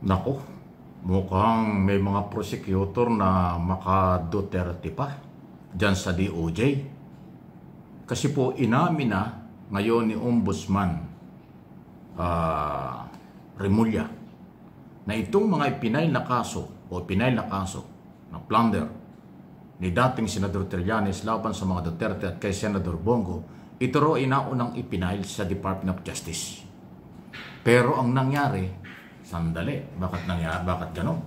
Nako, mukhang may mga prosecutor na maka-Duterte pa dyan sa DOJ. Kasi po inamin na ngayon ni Ombudsman Remulla na itong mga ipinail na kaso na plunder ni dating Senador Trillanes laban sa mga Duterte at kay Senador Bongo, ito raw ay naunang ipinail sa Department of Justice. Pero ang nangyari, sandali, bakit ganon?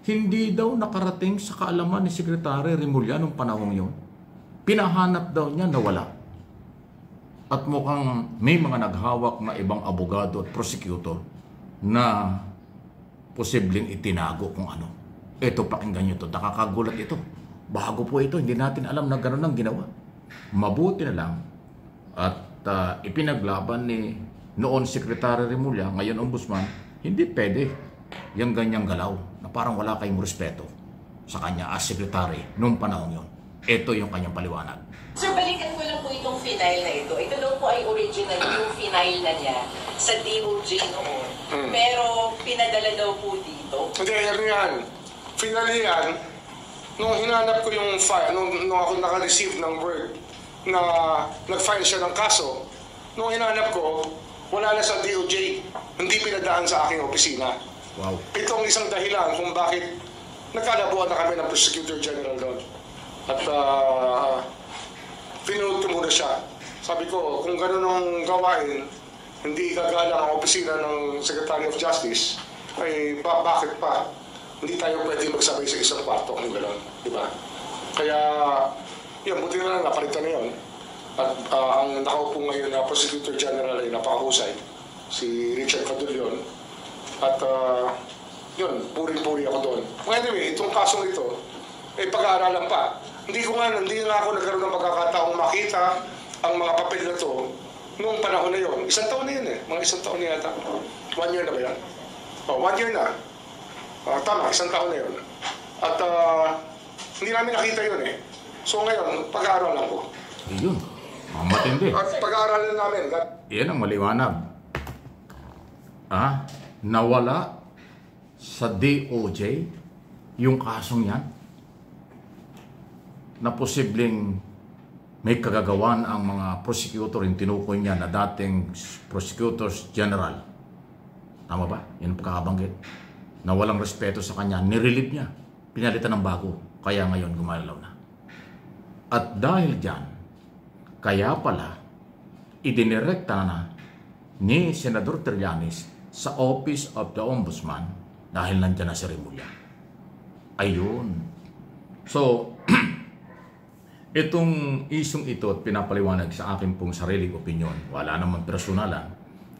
Hindi daw nakarating sa kaalaman ni Secretary Remulla nung panahong yun. Pinahanap daw niya, nawala. At mukhang may mga naghawak na ibang abogado at prosecutor na posibleng itinago kung ano. Ito, pakinggan nyo ito. Nakakagulat ito. Bago po ito, hindi natin alam na gano'n ang ginawa. Mabuti na lang at ipinaglaban ni noon Secretary Remulla, ngayon Ombudsman, hindi pwede yung ganyang galaw na parang wala kayong respeto sa kanya as Secretary noong panahon yun. Ito yung kanyang paliwanag. Sir, balikan ko lang po itong final na ito. Ito daw po ay original yung final na niya sa DOJ noon. Pero pinadala daw po dito. Hindi, yan. Final yan, nung hinanap ko yung file, nung ako naka-receive ng word na nag-file siya ng kaso, nung hinanap ko, wala na sa DOJ. Hindi pinadaan sa aking opisina. Wow. Itong isang dahilan kung bakit nagkalabuan na kami ng Prosecutor General doon. At pinunod ko muna siya. Sabi ko, kung gano'n ang gawain, hindi gagalang ang opisina ng Secretary of Justice, ay bakit pa? Hindi tayo pwede magsabay sa isang kwarto kung gano'n. Diba? Kaya, yun, buti na lang napalitan na yun. At ang nakaupo ngayon na Prosecutor General ay napakahusay, si Richard Cadullion. At yun, puri-puri ako doon. Anyway, itong kasong ito, ay pag-aaralan pa. Hindi na ako nagkaroon ng pagkakataong makita ang mga papel na ito noong panahon na yun. Isang taon na yun eh. Mga isang taon na yata. 1 year na ba yan? Oh, 1 year na. Tama, isang taon na yun. At hindi namin nakita yun eh. So ngayon, pag-aaralan ko. Yun, ang matindi. At pag-aaralan namin. Yan ang maliwanag. Nawala sa DOJ yung kasong yan na posibleng may kagagawan ang mga prosecutor yung tinukoy niya na dating prosecutors general. Tama ba? Yan ang pagkakabanggit. Na walang respeto sa kanya, nirelieve niya. Pinalitan ng bago. Kaya ngayon gumalaw na. At dahil dyan, kaya pala, idinirekta na ni Senador Trillanes sa Office of the Ombudsman dahil nandiyan na si Remulla. Ayun. So, itong isyong ito at pinapaliwanag sa akin pong sariling opinyon, wala naman personalan,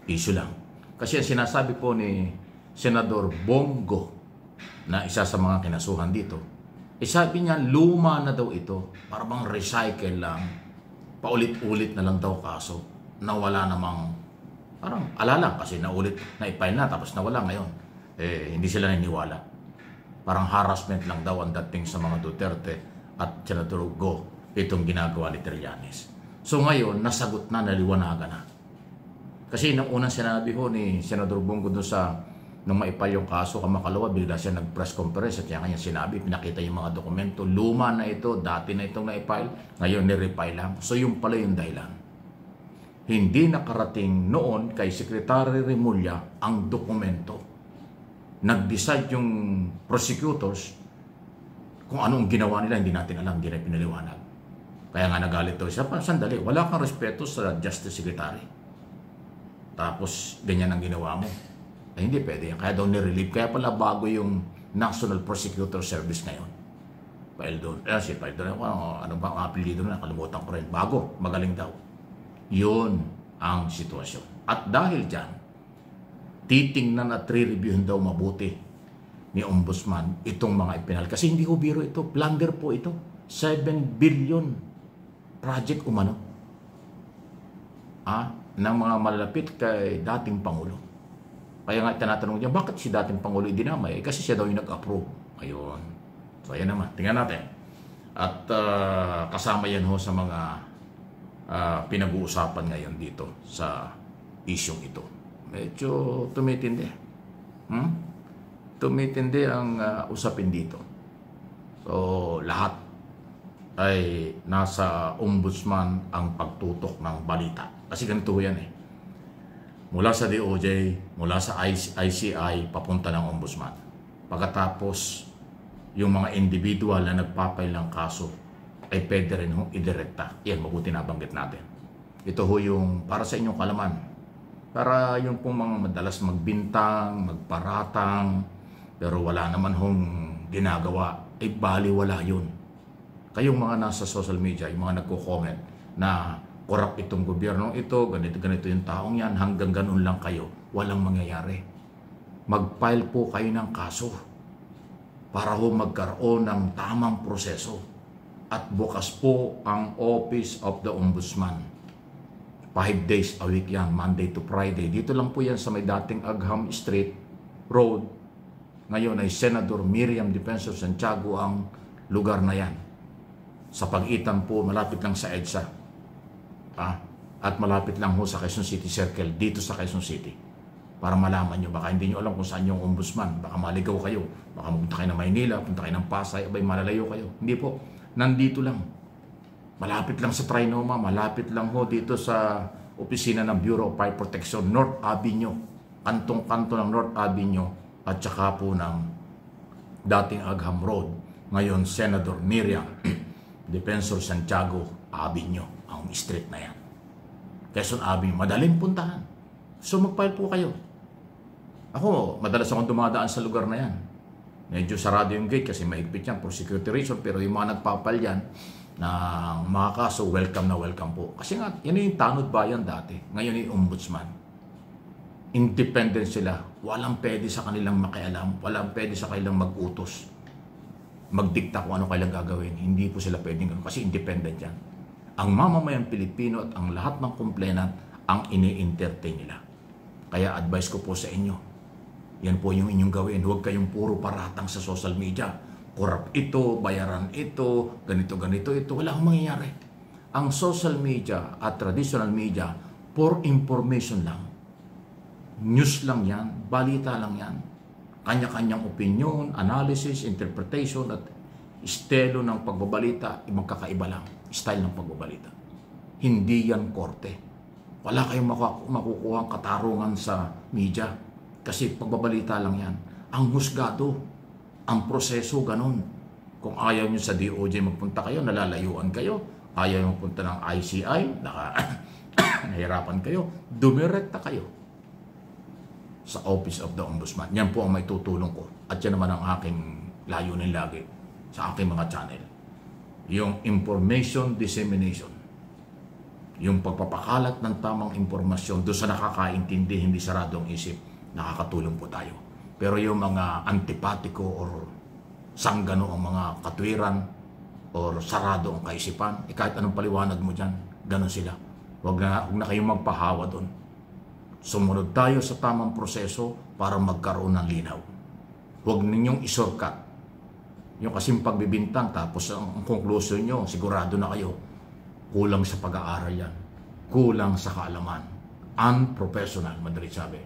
issue lang. Kasi ang sinasabi po ni Senador Bongo na isa sa mga kinasuhan dito, sabi niya luma na daw ito, para bang recycle lang, paulit-ulit na lang daw kaso, na wala namang, parang alala kasi naulit, na-file na tapos nawala ngayon. Hindi sila naniniwala. Parang harassment lang daw ang dating sa mga Duterte at Senador Go itong ginagawa ni Trillanes. So ngayon, nasagot na, naliwanagan na. Kasi nung unang sinabi ho ni Senador Bongo doon sa nung maipal yung kaso kamakalawa, bigla siya nag-press conference at kanya sinabi, pinakita yung mga dokumento, luma na ito, dati na itong na-file, ngayon ni-refile lang. So yung pala yung dahilan. Hindi nakarating noon kay Secretary Remulla ang dokumento. Nag-decide yung prosecutors kung anong ginawa nila, hindi natin alam, hindi na pinaliwanag. Kaya nga nagalit daw siya, sandali, wala kang respeto sa Justice Secretary. Tapos, ganyan ang ginawa mo. Hindi pwede yan. Kaya daw ni-relieve. Kaya pala bago yung National Prosecutor Service ngayon. File doon. File doon. Ano ba ang apelido na? Nakalimutan ko rin. Bago. Magaling daw. Yun ang sitwasyon. At dahil dyan, titingnan at re-reviewin daw mabuti ni Ombudsman itong mga ipinal. Kasi hindi ko biro ito. Plunder po ito. 7 billion project umano. Ng mga malalapit kay dating Pangulo. Kaya nga tinatanong niya, bakit si dating Pangulo dinamay? Kasi siya daw yung nag-approve. Ayun. So ayan naman, tingnan natin. At kasama yan ho sa mga pinag-uusapan ngayon dito sa isyong ito. Medyo tumitindi. tumitindi ang usapin dito. So, lahat ay nasa ombudsman ang pagtutok ng balita. Kasi ganito yan eh. Mula sa DOJ, mula sa ICI, papunta ng ombudsman. Pagkatapos, yung mga individual na nagpapail ng kaso ay pwede rin hong idirekta. Yan, mabuti nabanggit natin. Ito ho yung para sa inyong kalaman. Para yung pong mga madalas magbintang, magparatang, pero wala naman hong ginagawa, ay baliwala yun. Kayong mga nasa social media, yung mga nagko-comment na korap itong gobyerno ito, ganito yung taong yan, hanggang ganun lang kayo, walang mangyayari. Mag-file po kayo ng kaso para ho magkaroon ng tamang proseso. At bukas po ang Office of the Ombudsman. 5 days a week yan, Monday to Friday. Dito lang po yan sa may dating Agham Street Road. Ngayon ay Senador Miriam Defensor Santiago ang lugar na yan. Sa pagitan po, malapit lang sa EDSA. At malapit lang ho sa Quezon City Circle, dito sa Quezon City. Para malaman nyo, baka hindi nyo alam kung saan yung ombudsman. Baka maligaw kayo. Baka magpunta kayo ng Maynila, punta kayo ng Pasay, abay malalayo kayo. Hindi po, nandito lang. Malapit lang sa Trinoma, malapit lang ho dito sa opisina ng Bureau of Fire Protection, North Avenue. Kantong-kanto ng North Avenue at saka po ng dating Agham Road. Ngayon, Senador Miriam Defensor Santiago Avenue, ang street na yan. Quezon Avenue, madaling puntahan. So mag-file po kayo. Ako, madalas akong dumadaan sa lugar na yan. Medyo sarado yung gate kasi mahigpit yan for security reason, pero yung mga nagpapal yan na mga kaso, welcome na welcome po. Kasi nga, yan yung tanod bayan dati. Ngayon yung ombudsman. Independent sila. Walang pwede sa kanilang makialam. Walang pwede sa kanilang mag-utos. Magdikta kung ano kailang gagawin. Hindi po sila pwedeng gano'n kasi independent yan. Ang mamamayang Pilipino at ang lahat ng complainant ang ini-entertain nila. Kaya advice ko po sa inyo, yan po yung inyong gawin. Huwag kayong puro paratang sa social media. Korap ito, bayaran ito, ganito, ito. Wala akong mangyayari. Ang social media at traditional media, for information lang. News lang yan, balita lang yan. Kanya-kanyang opinion, analysis, interpretation, at estilo ng pagbabalita, magkakaiba lang. Style ng pagbabalita. Hindi yan korte. Wala kayong makukuha ang katarungan sa media. Kasi pagbabalita lang yan. Ang husgado, ang proseso, ganun. Kung ayaw nyo sa DOJ magpunta kayo, nalalayuan kayo. Ayaw nyo magpunta ng ICI, nahirapan kayo. Dumirekta kayo sa Office of the Ombudsman. Yan po ang may tutulong ko. At yan naman ang aking layunin lagi sa aking mga channel. Yung information dissemination. Yung pagpapakalat ng tamang impormasyon doon sa nakakaintindi, hindi saradong isip, nakakatulong po tayo. Pero yung mga antipatiko or sanggano ang mga katwiran or sarado ang kaisipan, kahit anong paliwanag mo dyan, ganun sila. Huwag na kayong magpahawa doon. Sumunod tayo sa tamang proseso para magkaroon ng linaw. Huwag ninyong isorkat. Yung kasing pagbibintang, tapos ang conclusion nyo, sigurado na kayo, kulang sa pag-aaral yan. Kulang sa kaalaman. Unprofessional, madalit sabi.